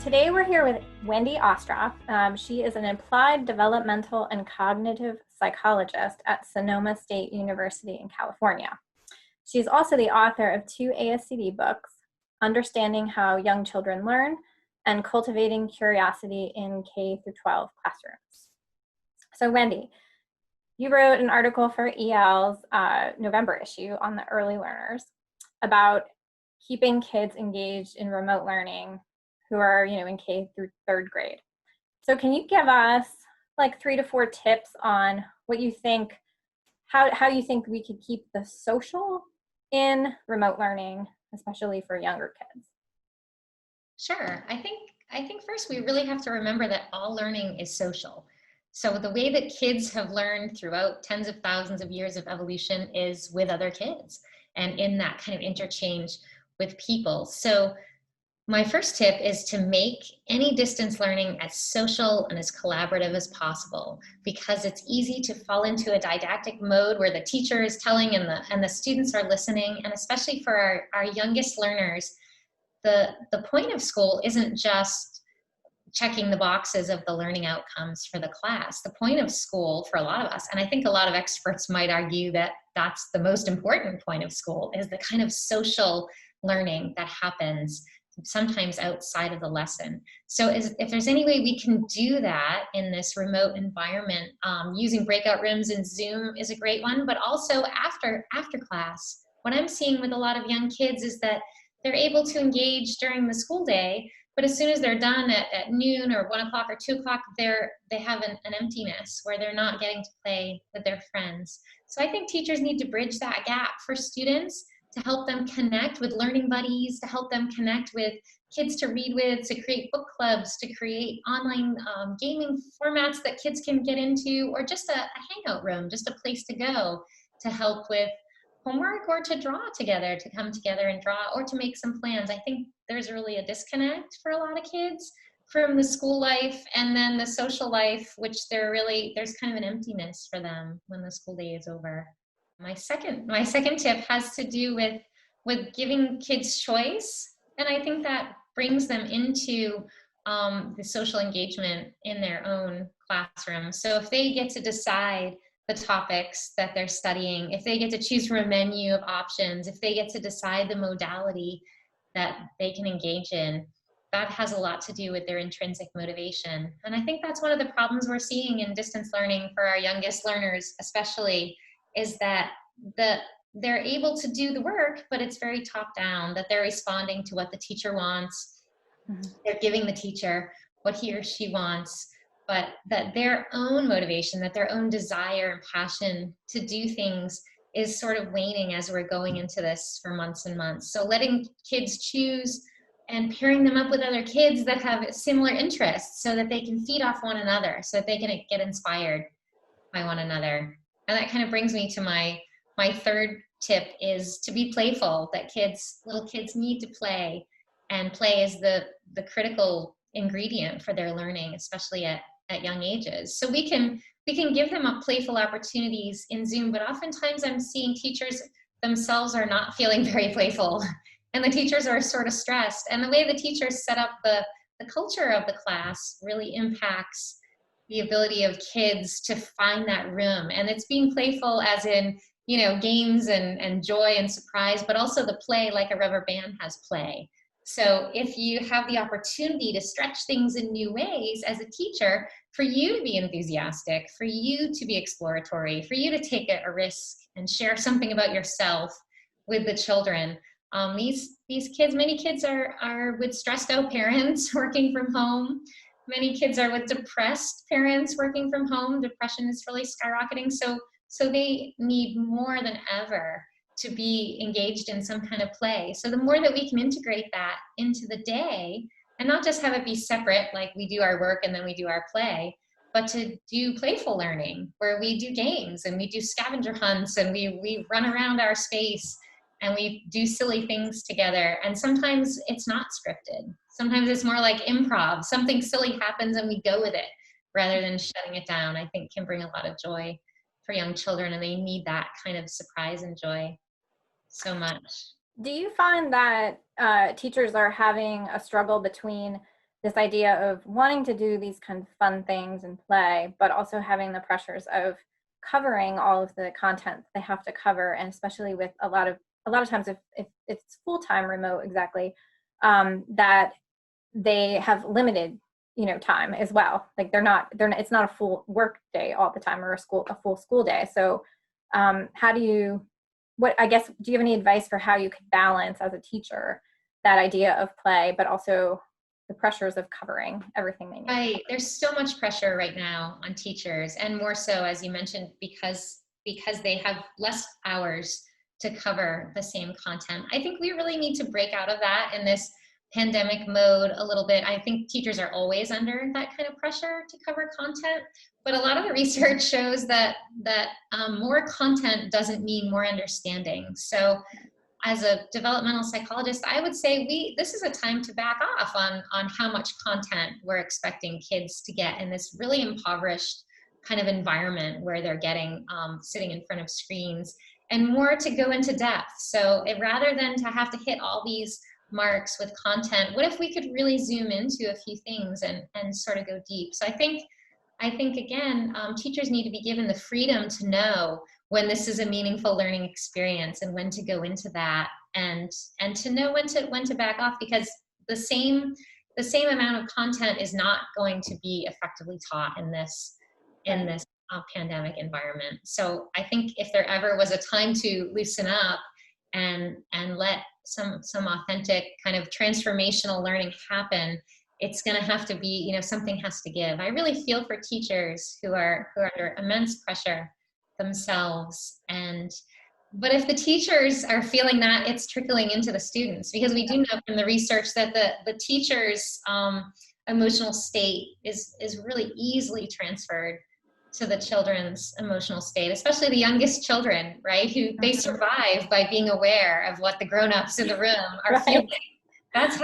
Today we're here with Wendy Ostroff. She is an applied developmental and cognitive psychologist at Sonoma State University in California. She's also the author of 2 ASCD books, Understanding How Young Children Learn and Cultivating Curiosity in K through 12 Classrooms. So Wendy, you wrote an article for EL's November issue on the early learners about keeping kids engaged in remote learning who are, in K through 3rd grade. So can you give us like 3 to 4 tips on what you think, how you think we could keep the social in remote learning, especially for younger kids? Sure. I think first we really have to remember that all learning is social. So the way that kids have learned throughout tens of thousands of years of evolution is with other kids and in that kind of interchange with people. So my first tip is to make any distance learning as social and as collaborative as possible, because it's easy to fall into a didactic mode where the teacher is telling and the students are listening. And especially for our youngest learners, the point of school isn't just checking the boxes of the learning outcomes for the class. The point of school for a lot of us, and I think a lot of experts might argue that that's the most important point of school, is the kind of social learning that happens sometimes outside of the lesson. So if there's any way we can do that in this remote environment, using breakout rooms and Zoom is a great one, but also after class. What I'm seeing with a lot of young kids is that they're able to engage during the school day, but as soon as they're done at noon or 1 o'clock or 2 o'clock, they have an emptiness where they're not getting to play with their friends. So I think teachers need to bridge that gap for students, to help them connect with learning buddies, to help them connect with kids to read with, to create book clubs, to create online gaming formats that kids can get into, or just a hangout room, just a place to go to help with homework or to draw together, to come together and draw or to make some plans. I think there's really a disconnect for a lot of kids from the school life and then the social life, which there's kind of an emptiness for them when the school day is over. My second tip has to do with giving kids choice, and I think that brings them into the social engagement in their own classroom. So if they get to decide the topics that they're studying, if they get to choose from a menu of options, if they get to decide the modality that they can engage in, that has a lot to do with their intrinsic motivation. And I think that's one of the problems we're seeing in distance learning for our youngest learners, especially, is that they're able to do the work, but it's very top down, that they're responding to what the teacher wants. Mm-hmm. They're giving the teacher what he or she wants, but that their own motivation, that their own desire and passion to do things is sort of waning as we're going into this for months and months. So letting kids choose and pairing them up with other kids that have similar interests so that they can feed off one another, so that they can get inspired by one another. And that kind of brings me to my third tip, is to be playful, that little kids need to play, and play is the critical ingredient for their learning, especially at young ages. So we can give them playful opportunities in Zoom, but oftentimes I'm seeing teachers themselves are not feeling very playful, and the teachers are sort of stressed. And the way the teachers set up the culture of the class really impacts the ability of kids to find that room. And it's being playful as in, games and joy and surprise, but also the play, like a rubber band has play. So if you have the opportunity to stretch things in new ways as a teacher, for you to be enthusiastic, for you to be exploratory, for you to take a risk and share something about yourself with the children. These kids, many kids are with stressed out parents working from home. Many kids are with depressed parents working from home. Depression is really skyrocketing. So they need more than ever to be engaged in some kind of play. So the more that we can integrate that into the day, and not just have it be separate, like we do our work and then we do our play, but to do playful learning where we do games and we do scavenger hunts and we run around our space and we do silly things together. And sometimes it's not scripted. Sometimes it's more like improv. Something silly happens and we go with it rather than shutting it down. I think can bring a lot of joy for young children, and they need that kind of surprise and joy so much. Do you find that teachers are having a struggle between this idea of wanting to do these kind of fun things and play, but also having the pressures of covering all of the content they have to cover, and especially with a lot of times if it's full-time remote, exactly, that they have limited, you know, time as well. Like they're not, it's not a full work day all the time, or a full school day. So how do you, what, I guess, do you have any advice for how you could balance as a teacher that idea of play, but also the pressures of covering everything they need? Right. There's so much pressure right now on teachers, and more so, as you mentioned, because they have less hours to cover the same content. I think we really need to break out of that in this pandemic mode a little bit. I think teachers are always under that kind of pressure to cover content, but a lot of the research shows that more content doesn't mean more understanding. So as a developmental psychologist, I would say this is a time to back off on how much content we're expecting kids to get in this really impoverished kind of environment where they're getting sitting in front of screens, and more to go into depth. So rather than to have to hit all these marks with content, what if we could really zoom into a few things and sort of go deep? So I think again, teachers need to be given the freedom to know when this is a meaningful learning experience and when to go into that, and to know when to back off, because the same amount of content is not going to be effectively taught in this pandemic environment. So I think if there ever was a time to loosen up and let some authentic kind of transformational learning happen, it's going to have to be, you know, something has to give. I really feel for teachers who are under immense pressure themselves, but if the teachers are feeling that, it's trickling into the students, because we do know from the research that the teachers emotional state is really easily transferred to the children's emotional state, especially the youngest children, right? Who they survive by being aware of what the grown-ups in the room are feeling. That's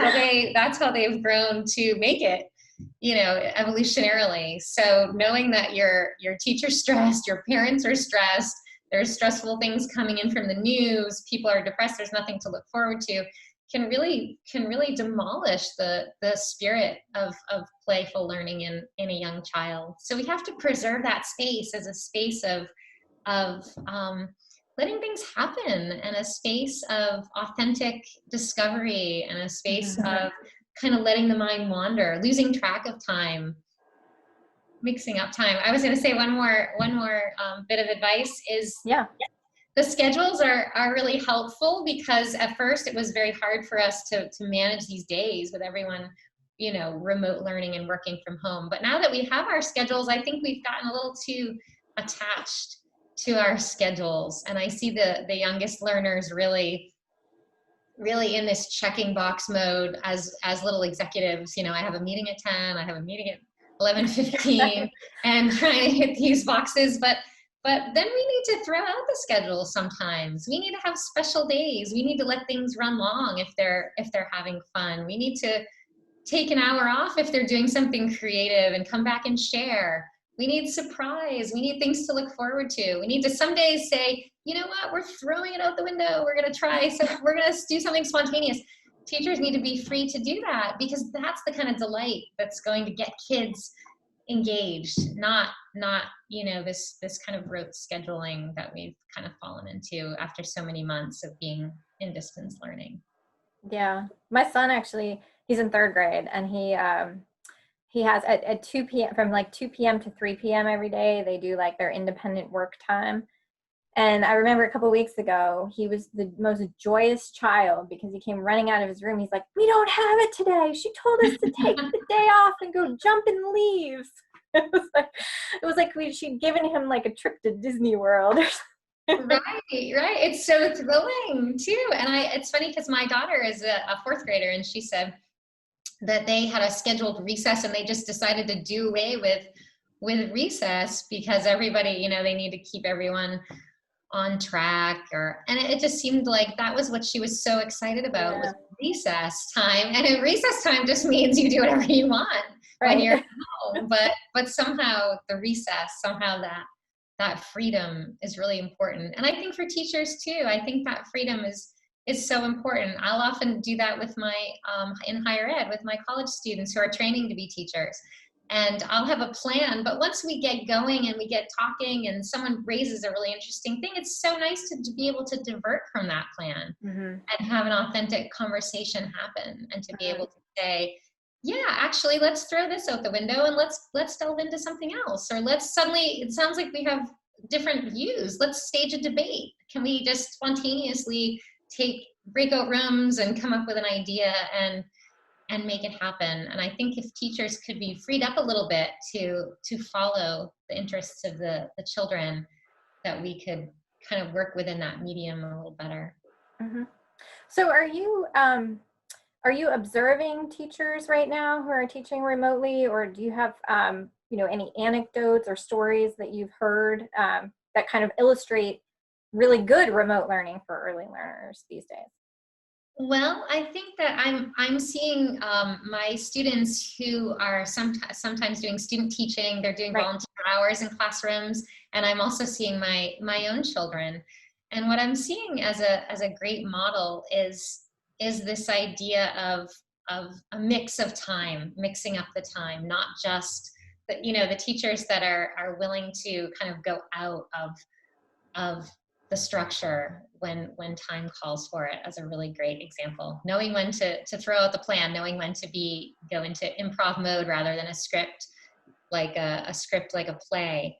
how they've grown to make it, you know, evolutionarily. So knowing that your teacher's stressed, your parents are stressed, there's stressful things coming in from the news, people are depressed, there's nothing to look forward to, can really demolish the spirit of playful learning in a young child. So we have to preserve that space as a space of letting things happen, and a space of authentic discovery, and a space of kind of letting the mind wander, losing track of time, mixing up time. I was going to say one more bit of advice is, the schedules are really helpful, because at first it was very hard for us to manage these days with everyone, you know, remote learning and working from home. But now that we have our schedules, I think we've gotten a little too attached to our schedules. And I see the youngest learners really in this checking box mode as little executives. You know, I have a meeting at 10, I have a meeting at 11:15, and trying to hit these boxes. But then we need to throw out the schedule sometimes. We need to have special days. We need to let things run long if they're having fun. We need to take an hour off if they're doing something creative and come back and share. We need surprise. We need things to look forward to. We need to some days say, you know what, we're throwing it out the window. We're going to try, so we're going to do something spontaneous. Teachers need to be free to do that, because that's the kind of delight that's going to get kids engaged, not you know, this kind of rote scheduling that we've kind of fallen into after so many months of being in distance learning. Yeah, my son actually, he's in third grade, and he has at 2 p.m. from like 2 p.m. to 3 p.m. every day. They do like their independent work time. And I remember a couple of weeks ago, he was the most joyous child, because he came running out of his room. He's like, "We don't have it today. She told us to take the day off and go jump in leaves." It was like she'd given him like a trip to Disney World. Right. It's so thrilling too. And it's funny, because my daughter is a fourth grader, and she said that they had a scheduled recess, and they just decided to do away with recess, because everybody, you know, they need to keep everyone on track, and it just seemed like that was what she was so excited about, was recess time. And recess time just means you do whatever you want when you're at home, but somehow the recess, somehow that freedom is really important. And I think for teachers too, I think that freedom is is so important. I'll often do that with my, in higher ed, with my college students who are training to be teachers. And I'll have a plan, but once we get going and we get talking and someone raises a really interesting thing, it's so nice to be able to divert from that plan Mm-hmm. and have an authentic conversation happen, and to be Mm-hmm. able to say, yeah, actually, let's throw this out the window and let's delve into something else. Or let's suddenly, it sounds like we have different views. Let's stage a debate. Can we just spontaneously take breakout rooms and come up with an idea and make it happen? And I think if teachers could be freed up a little bit to follow the interests of the children, that we could kind of work within that medium a little better. Mm-hmm. So are you observing teachers right now who are teaching remotely, or do you have any anecdotes or stories that you've heard that kind of illustrate really good remote learning for early learners these days? Well, I think that I'm seeing my students who are sometimes doing student teaching. They're doing Right. volunteer hours in classrooms, and I'm also seeing my own children. And what I'm seeing as a great model is this idea of a mix of time, mixing up the time, not just the teachers that are willing to kind of go out of the structure when time calls for it, as a really great example. Knowing when to throw out the plan, knowing when to go into improv mode rather than a script like a play.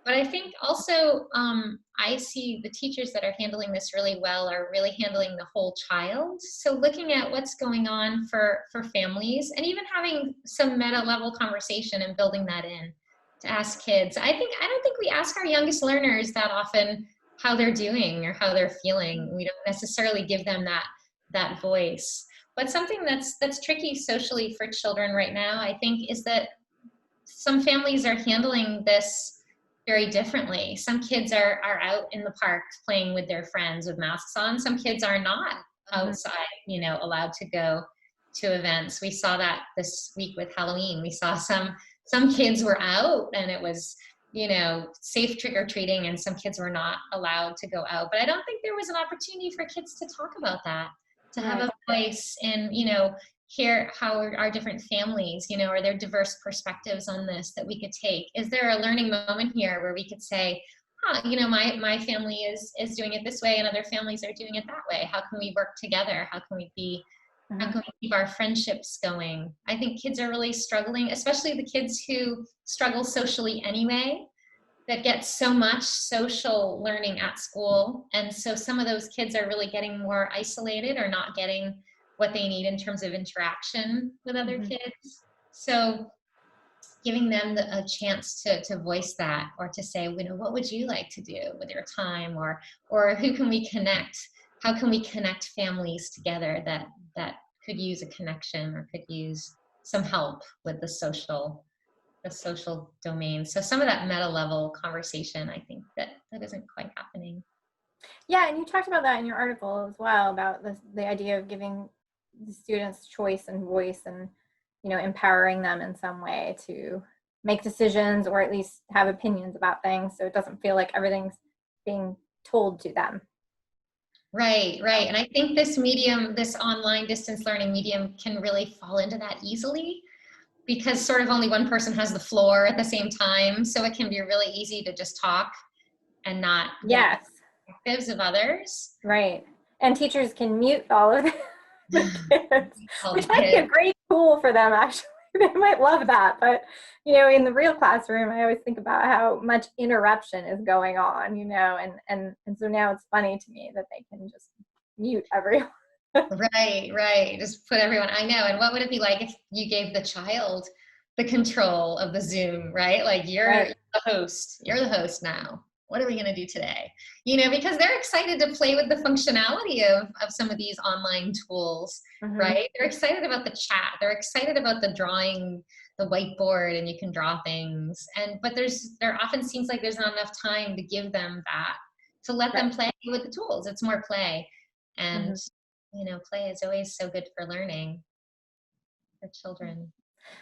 But I think also I see the teachers that are handling this really well are really handling the whole child. So looking at what's going on for families, and even having some meta level conversation and building that in to ask kids. I don't think we ask our youngest learners that often how they're doing or how they're feeling. We don't necessarily give them that voice. But something that's tricky socially for children right now, I think, is that some families are handling this very differently. Some kids are out in the park playing with their friends with masks on. Some kids are not outside, allowed to go to events. We saw that this week with Halloween. We saw some kids were out and it was, safe trick-or-treating, and some kids were not allowed to go out. But I don't think there was an opportunity for kids to talk about that, to have a voice and, hear how our different families, are there diverse perspectives on this that we could take? Is there a learning moment here where we could say, my family is doing it this way and other families are doing it that way. How can we work together? How can we keep our friendships going? I think kids are really struggling, especially the kids who struggle socially anyway, that get so much social learning at school. And so some of those kids are really getting more isolated or not getting what they need in terms of interaction with other kids. So giving them a chance to voice that, or to say, what would you like to do with your time, or who can we connect? How can we connect families together that could use a connection or could use some help with the social domain? So some of that meta level conversation, I think that isn't quite happening. Yeah, and you talked about that in your article as well, about the idea of giving the students choice and voice, and empowering them in some way to make decisions, or at least have opinions about things, so it doesn't feel like everything's being told to them. Right. And I think this online distance learning medium can really fall into that easily, because sort of only one person has the floor at the same time. So it can be really easy to just talk and not get perspectives of others. Right. And teachers can mute all of the kids, which might be a great tool for them, actually. They might love that. But, in the real classroom, I always think about how much interruption is going on, and so now it's funny to me that they can just mute everyone. Right. Just put everyone, I know. And what would it be like if you gave the child the control of the Zoom, right? Like you're the host now. What are we going to do today? Because they're excited to play with the functionality of some of these online tools, right? They're excited about the chat. They're excited about the drawing, the whiteboard, and you can draw things. But there often seems like there's not enough time to give them that, to let them play with the tools. It's more play. And, play is always so good for learning for children.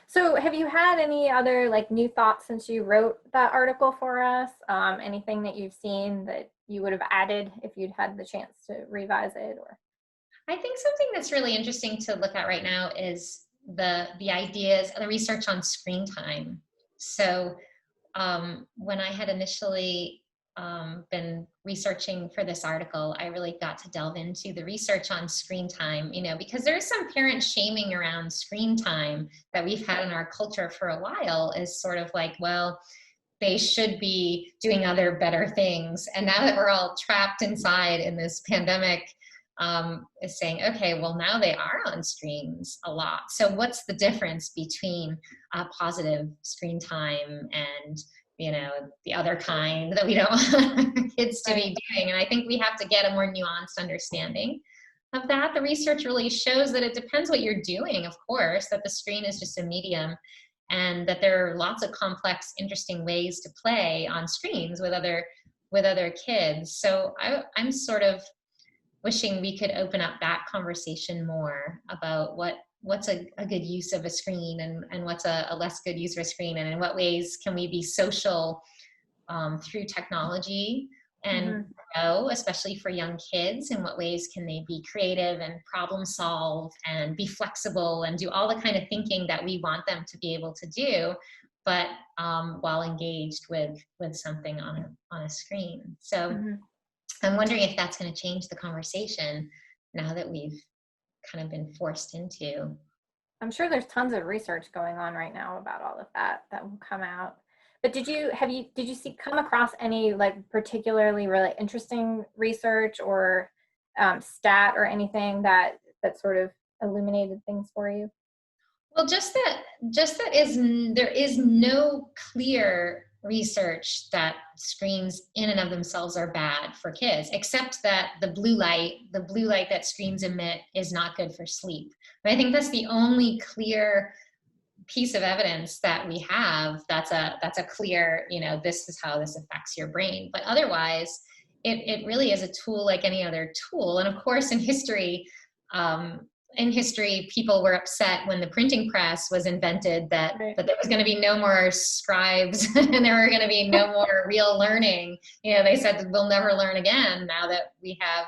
So have you had any other new thoughts since you wrote that article for us? Anything that you've seen that you would have added if you'd had the chance to revise it? Or I think something that's really interesting to look at right now is the ideas, the research on screen time. So when I had initially been researching for this article, I really got to delve into the research on screen time, because there's some parent shaming around screen time that we've had in our culture for a while, is sort of like, well, they should be doing other better things. And now that we're all trapped inside in this pandemic, is saying, okay, well, now they are on screens a lot. So what's the difference between positive screen time and, the other kind that we don't want our kids to be doing? And I think we have to get a more nuanced understanding of that. The research really shows that it depends what you're doing, of course, that the screen is just a medium, and that there are lots of complex, interesting ways to play on screens with other kids. So I'm sort of wishing we could open up that conversation more about what's a good use of a screen, and what's a less good use of a screen, and in what ways can we be social through technology, and grow, especially for young kids. In what ways can they be creative and problem solve and be flexible and do all the kind of thinking that we want them to be able to do, but while engaged with something on a screen. So I'm wondering if that's going to change the conversation now that we've kind of been forced into. I'm sure there's tons of research going on right now about all of that will come out. But did you come across any like particularly really interesting research or stat or anything that sort of illuminated things for you? Well, there is no clear research that screens in and of themselves are bad for kids, except that the blue light that screens emit is not good for sleep. But I think that's the only clear piece of evidence that we have that's a clear, this is how this affects your brain. But otherwise, it really is a tool like any other tool. And of course, in history, people were upset when the printing press was invented that there was going to be no more scribes and there were going to be no more real learning. They said that we'll never learn again now that we have,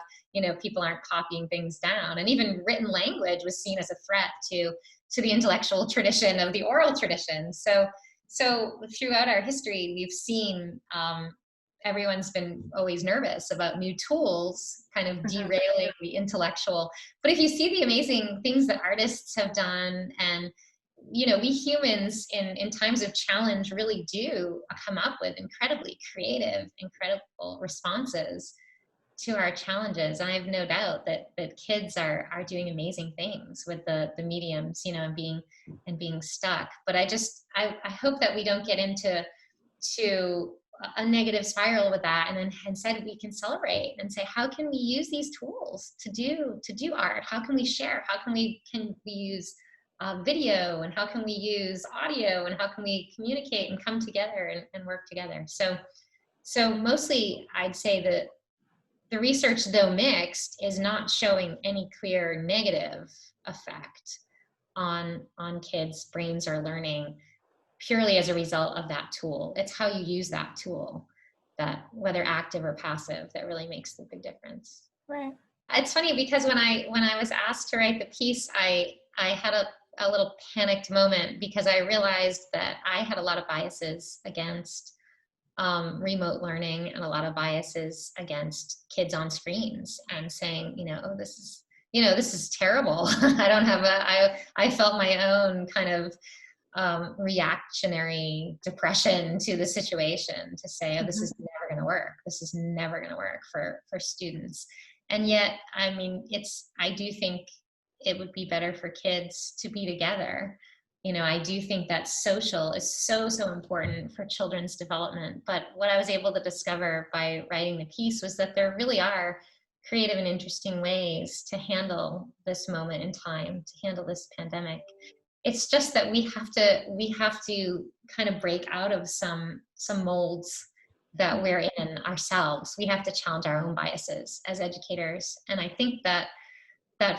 people aren't copying things down. And even written language was seen as a threat to the intellectual tradition of the oral tradition. So throughout our history, we've seen everyone's been always nervous about new tools kind of derailing the intellectual. But if you see the amazing things that artists have done, and we humans in times of challenge really do come up with incredibly creative, incredible responses to our challenges. And I have no doubt that kids are doing amazing things with the mediums, and being stuck. But I hope that we don't get into a negative spiral with that, and then instead we can celebrate and say, how can we use these tools to do art? How can we share? How can we use video, and how can we use audio, and how can we communicate and come together and work together? So mostly I'd say that the research, though mixed, is not showing any clear negative effect on kids' brains or learning purely as a result of that tool. It's how you use that tool, that whether active or passive, that really makes the big difference. Right. It's funny because when I was asked to write the piece, I had a little panicked moment, because I realized that I had a lot of biases against remote learning, and a lot of biases against kids on screens, and saying, oh, this is terrible. I felt my own kind of reactionary depression to the situation, to say, oh, this is never going to work. This is never going to work for students. And yet, I do think it would be better for kids to be together. I do think that social is so important for children's development. But what I was able to discover by writing the piece was that there really are creative and interesting ways to handle this moment in time, to handle this pandemic. It's just that we have to kind of break out of some molds that we're in ourselves. We have to challenge our own biases as educators. And I think that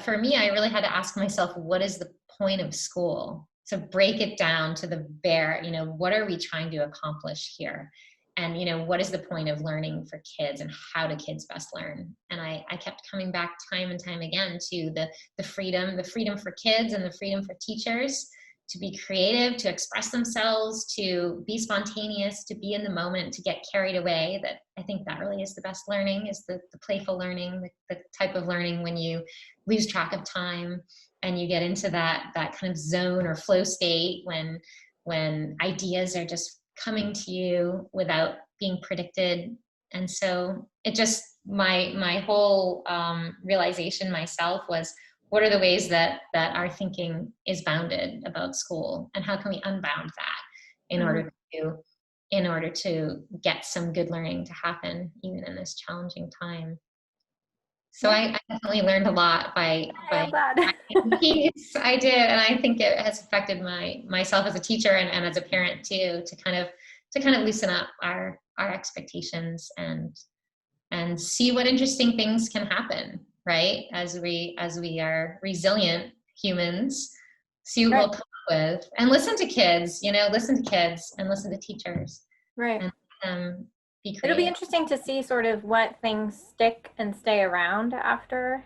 for me, I really had to ask myself, what is the point of school? To break it down to the bare, what are we trying to accomplish here? and, you know, what is the point of learning for kids, and how do kids best learn? And I kept coming back time and time again to the freedom for kids and the freedom for teachers to be creative, to express themselves, to be spontaneous, to be in the moment, to get carried away. That I think that really is the best learning, is the playful learning, the type of learning when you lose track of time and you get into that kind of zone or flow state when ideas are just coming to you without being predicted. And so it just, my whole realization myself was, what are the ways that our thinking is bounded about school, and how can we unbound that in order to get some good learning to happen even in this challenging time. So I definitely learned a lot by piece. I did, and I think it has affected myself as a teacher and as a parent too, to kind of loosen up our expectations and see what interesting things can happen, right? As we are resilient humans, see what we'll come up with, and listen to kids, listen to kids and listen to teachers. Right. And be creative. It'll be interesting to see sort of what things stick and stay around after,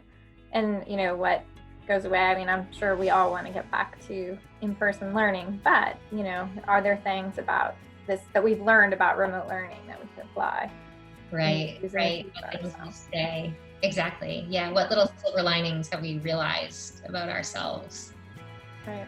and, what goes away. I mean, I'm sure we all want to get back to in-person learning, but, are there things about this that we've learned about remote learning that we could apply? Right. What things will stay. Exactly. Yeah. What little silver linings have we realized about ourselves? Right.